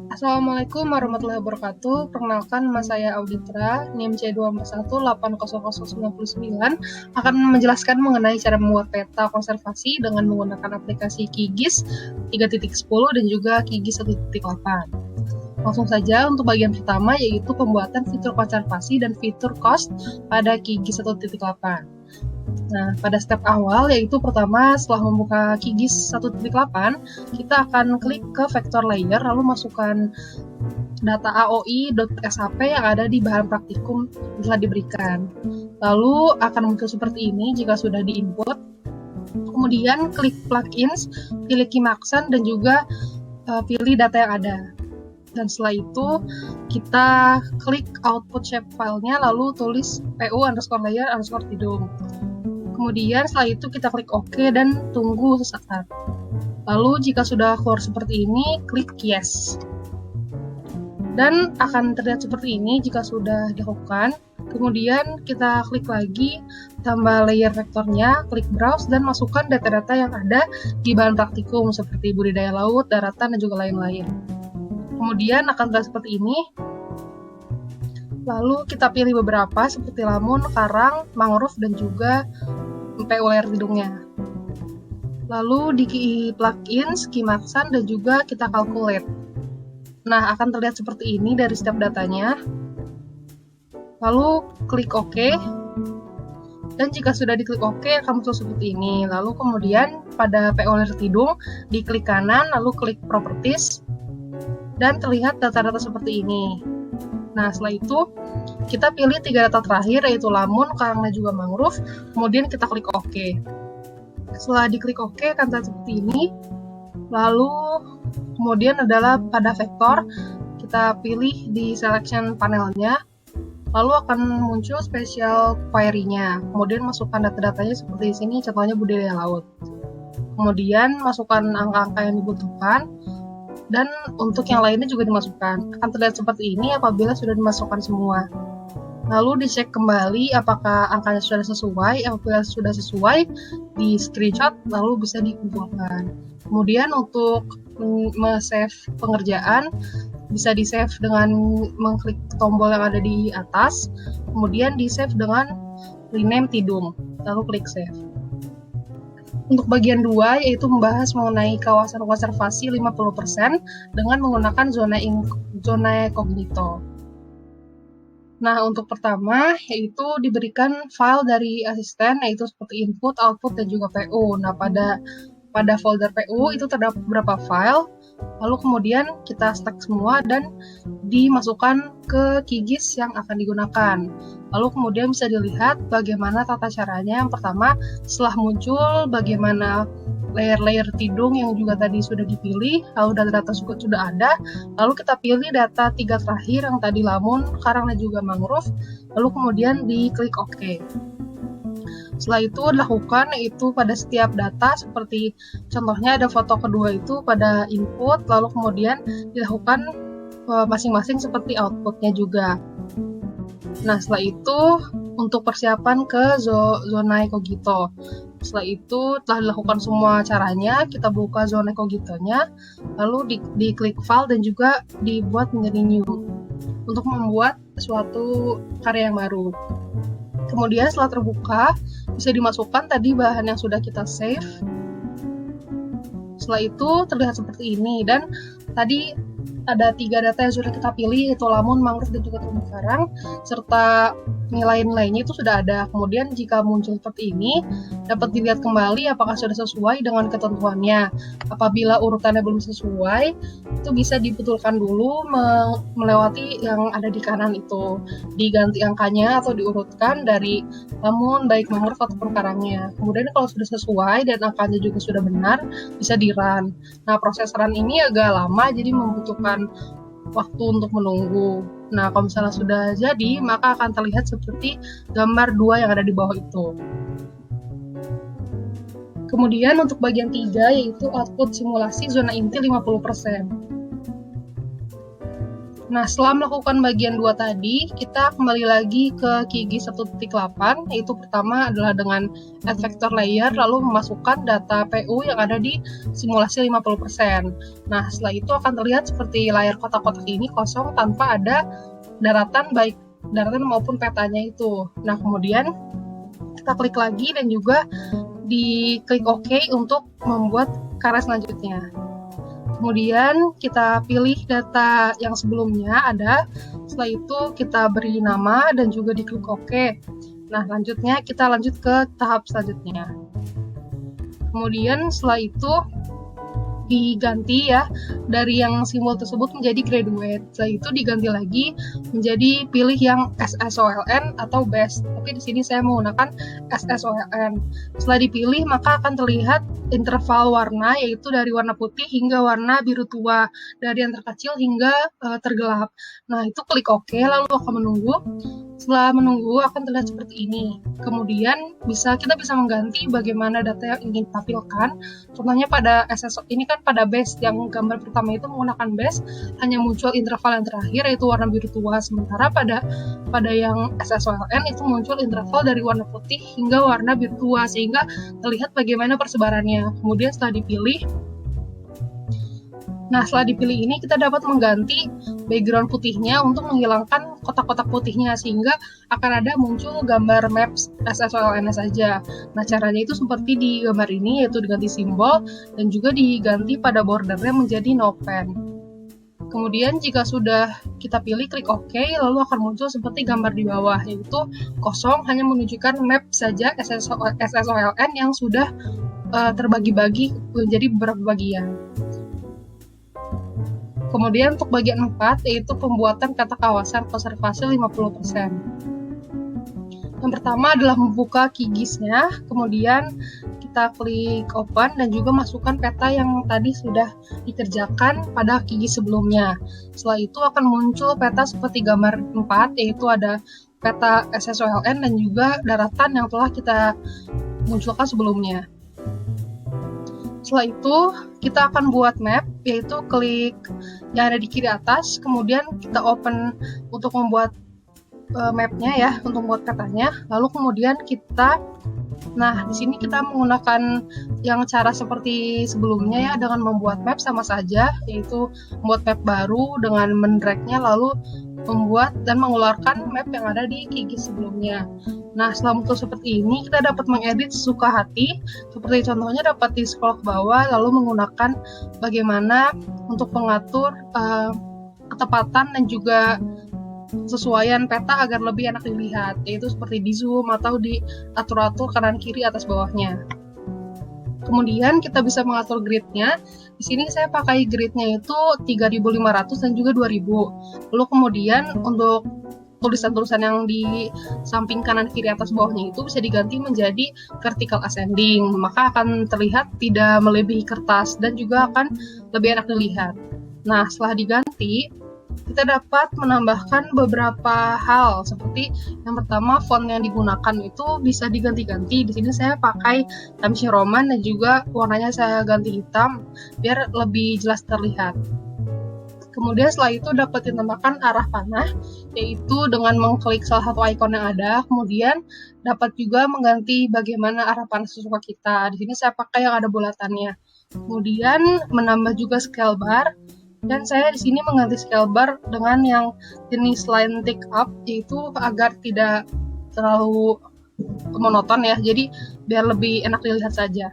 Assalamualaikum warahmatullahi wabarakatuh. Perkenalkan, nama saya Auditra, NIM C2418099 akan menjelaskan mengenai cara membuat peta konservasi dengan menggunakan aplikasi QGIS 3.10 dan juga QGIS 1.8. Langsung saja untuk bagian pertama, yaitu pembuatan fitur konservasi dan fitur cost pada QGIS 1.8. Nah, pada step awal, yaitu pertama setelah membuka QGIS 1.8, kita akan klik ke vektor layer, lalu masukkan data aoi.sap yang ada di bahan praktikum yang telah diberikan. Lalu akan muncul seperti ini jika sudah di-input. Kemudian klik plugins, pilih Kimaksan, dan juga pilih data yang ada. Dan setelah itu kita klik output shapefile-nya, lalu tulis pu_layer_tidung. Kemudian setelah itu kita klik OK dan tunggu sesaat. Lalu jika sudah keluar seperti ini, klik Yes. Dan akan terlihat seperti ini jika sudah dilakukan. Kemudian kita klik lagi, tambah layer vektornya, klik browse, dan masukkan data-data yang ada di bahan praktikum seperti budidaya laut, daratan, dan juga lain-lain. Kemudian akan terlihat seperti ini. Lalu kita pilih beberapa seperti lamun, karang, mangrove, dan juga PU layer tidungnya. Lalu di plugins, Kimaksan, dan juga kita calculate. Nah, akan terlihat seperti ini dari setiap datanya. Lalu klik OK. Dan jika sudah diklik OK, akan muncul seperti ini. Lalu kemudian pada PU layer tidung, diklik kanan, lalu klik Properties. Dan terlihat data-data seperti ini. Nah, setelah itu kita pilih 3 data terakhir, yaitu lamun, karang, dan juga mangrove. Kemudian kita klik OK. Setelah diklik OK, akan terlihat seperti ini. Lalu kemudian adalah pada vektor, kita pilih di selection panelnya. Lalu akan muncul special query-nya. Kemudian masukkan data-datanya seperti di sini, contohnya budidaya laut. Kemudian masukkan angka-angka yang dibutuhkan. Dan untuk yang lainnya juga dimasukkan. Akan terlihat seperti ini apabila sudah dimasukkan semua. Lalu dicek kembali apakah angkanya sudah sesuai. Apabila sudah sesuai, di screenshot lalu bisa dikumpulkan. Kemudian untuk save pengerjaan, bisa di-save dengan mengklik tombol yang ada di atas. Kemudian di-save dengan rename tidung. Lalu klik save. Untuk bagian 2, yaitu membahas mengenai kawasan konservasi 50% dengan menggunakan zona kognito. Nah, untuk pertama, yaitu diberikan file dari asisten, yaitu seperti input, output, dan juga PU. Nah, pada folder PU itu terdapat beberapa file, lalu kemudian kita stack semua dan dimasukkan ke QGIS yang akan digunakan. Lalu kemudian bisa dilihat bagaimana tata caranya. Yang pertama, setelah muncul bagaimana layer-layer tidung yang juga tadi sudah dipilih, lalu data-data sudah ada, lalu kita pilih data 3 terakhir yang tadi lamun, karang, dan juga mangrove, lalu kemudian diklik OK. Setelah itu dilakukan yaitu pada setiap data, seperti contohnya ada foto kedua itu pada input, lalu kemudian dilakukan masing-masing seperti outputnya juga. Nah, setelah itu untuk persiapan ke zona cogito. Setelah itu telah dilakukan semua caranya, kita buka zona cogitonya, lalu diklik file dan juga dibuat menjadi new untuk membuat suatu karya yang baru. Kemudian setelah terbuka, bisa dimasukkan tadi bahan yang sudah kita save. Setelah itu terlihat seperti ini, dan tadi ada 3 data yang sudah kita pilih, yaitu lamun, mangrove, dan juga terumbu karang, serta nilai-nilainya itu sudah ada. Kemudian jika muncul seperti ini, dapat dilihat kembali apakah sudah sesuai dengan ketentuannya. Apabila urutannya belum sesuai, itu bisa dibetulkan dulu melewati yang ada di kanan itu. Diganti angkanya atau diurutkan dari lamun, baik mangrove ataupun karangnya. Kemudian kalau sudah sesuai dan angkanya juga sudah benar, bisa di-run. Nah, proses run ini agak lama, jadi membutuhkan waktu untuk menunggu. Nah, kalau misalnya sudah jadi, maka akan terlihat seperti gambar 2 yang ada di bawah itu. Kemudian untuk bagian 3, yaitu output simulasi zona inti 50%. Nah, setelah melakukan bagian 2 tadi, kita kembali lagi ke QGIS 1.8, yaitu pertama adalah dengan add vector layer, lalu memasukkan data PU yang ada di simulasi 50%. Nah, setelah itu akan terlihat seperti layar kotak-kotak ini kosong tanpa ada daratan, baik daratan maupun petanya itu. Nah, kemudian kita klik lagi dan juga diklik OK untuk membuat karya selanjutnya. Kemudian kita pilih data yang sebelumnya ada, setelah itu kita beri nama dan juga diklik OK. Nah, lanjutnya kita lanjut ke tahap selanjutnya. Kemudian setelah itu diganti ya dari yang simbol tersebut menjadi graduate. Setelah itu diganti lagi menjadi pilih yang SSOLN atau best. Tapi di sini saya menggunakan SSOLN. Setelah dipilih maka akan terlihat interval warna, yaitu dari warna putih hingga warna biru tua, dari yang terkecil hingga tergelap. Nah, itu klik OK lalu akan menunggu. Setelah menunggu akan terlihat seperti ini. Kemudian kita bisa mengganti bagaimana data yang ingin ditampilkan. Contohnya pada SSO ini kan pada base yang gambar pertama itu menggunakan base hanya muncul interval yang terakhir yaitu warna biru tua, sementara pada yang SSOLN itu muncul interval dari warna putih hingga warna biru tua sehingga terlihat bagaimana persebarannya. Kemudian setelah dipilih ini kita dapat mengganti background putihnya untuk menghilangkan kotak-kotak putihnya sehingga akan ada muncul gambar maps SSOLN saja. Nah, caranya itu seperti di gambar ini, yaitu diganti simbol dan juga diganti pada bordernya menjadi no pen. Kemudian jika sudah kita pilih, klik OK, lalu akan muncul seperti gambar di bawah, yaitu kosong hanya menunjukkan map saja SSOLN yang sudah terbagi-bagi menjadi beberapa bagian. Kemudian untuk bagian 4, yaitu pembuatan peta kawasan konservasi 50%. Yang pertama adalah membuka QGIS-nya, kemudian kita klik open dan juga masukkan peta yang tadi sudah dikerjakan pada QGIS sebelumnya. Setelah itu akan muncul peta seperti gambar 4, yaitu ada peta SSOLN dan juga daratan yang telah kita munculkan sebelumnya. Setelah itu kita akan buat map, yaitu klik yang ada di kiri atas, kemudian kita open untuk membuat mapnya ya, untuk membuat petanya. Lalu kemudian di sini kita menggunakan yang cara seperti sebelumnya ya, dengan membuat map sama saja, yaitu membuat map baru dengan mendragnya lalu membuat dan mengeluarkan map yang ada di QGIS sebelumnya. Nah, setelah muncul seperti ini, kita dapat mengedit sesuka hati. Seperti contohnya dapat di scroll ke bawah, lalu menggunakan bagaimana untuk mengatur ketepatan dan juga sesuaian peta agar lebih enak dilihat, yaitu seperti di zoom atau diatur-atur kanan kiri atas bawahnya. Kemudian kita bisa mengatur gridnya. Di sini saya pakai gridnya itu 3.500 dan juga 2.000. Lalu kemudian untuk tulisan-tulisan yang di samping kanan kiri atas bawahnya itu bisa diganti menjadi vertical ascending, maka akan terlihat tidak melebihi kertas dan juga akan lebih enak dilihat. Nah, setelah diganti, kita dapat menambahkan beberapa hal, seperti yang pertama font yang digunakan itu bisa diganti-ganti. Di sini saya pakai Times New Roman dan juga warnanya saya ganti hitam biar lebih jelas terlihat. Kemudian setelah itu dapat ditambahkan arah panah, yaitu dengan mengklik salah satu ikon yang ada. Kemudian dapat juga mengganti bagaimana arah panah sesuka kita. Di sini saya pakai yang ada bulatannya. Kemudian menambah juga scale bar, dan saya di sini mengganti scale bar dengan yang jenis line tick up, yaitu agar tidak terlalu monoton ya. Jadi biar lebih enak dilihat saja.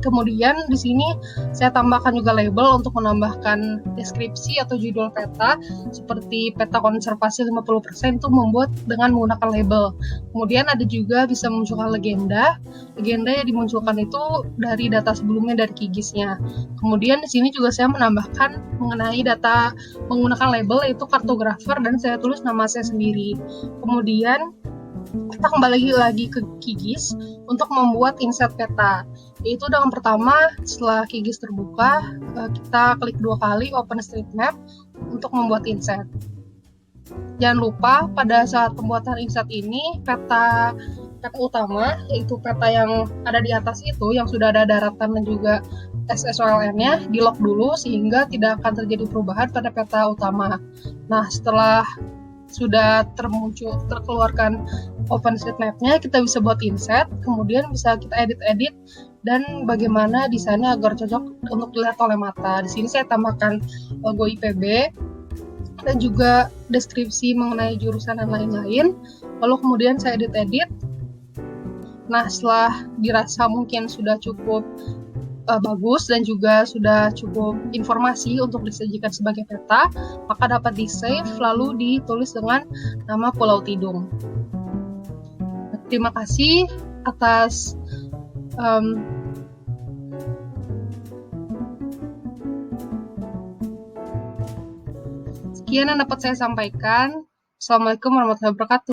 Kemudian di sini saya tambahkan juga label untuk menambahkan deskripsi atau judul peta, seperti peta konservasi 50% itu membuat dengan menggunakan label. Kemudian ada juga bisa memunculkan legenda. Legenda yang dimunculkan itu dari data sebelumnya dari QGIS-nya. Kemudian di sini juga saya menambahkan mengenai data menggunakan label, yaitu kartografer, dan saya tulis nama saya sendiri. Kemudian kita kembali lagi ke QGIS untuk membuat insert peta. Yaitu dengan pertama, setelah QGIS terbuka, kita klik 2 kali OpenStreetMap untuk membuat insert. Jangan lupa pada saat pembuatan insert ini, peta utama, yaitu peta yang ada di atas itu, yang sudah ada daratan dan juga SSOLN-nya di-lock dulu sehingga tidak akan terjadi perubahan pada peta utama. Nah, setelah sudah terkeluarkan OpenStreetMap-nya, kita bisa buat inset, kemudian bisa kita edit-edit dan bagaimana desainnya agar cocok untuk dilihat oleh mata. Di sini saya tambahkan logo IPB dan juga deskripsi mengenai jurusan dan lain-lain. Lalu kemudian saya edit-edit. Nah, setelah dirasa mungkin sudah cukup bagus dan juga sudah cukup informasi untuk disajikan sebagai peta, maka dapat di-save lalu ditulis dengan nama Pulau Tidung. Terima kasih atas sekian yang dapat saya sampaikan. Assalamualaikum warahmatullahi wabarakatuh.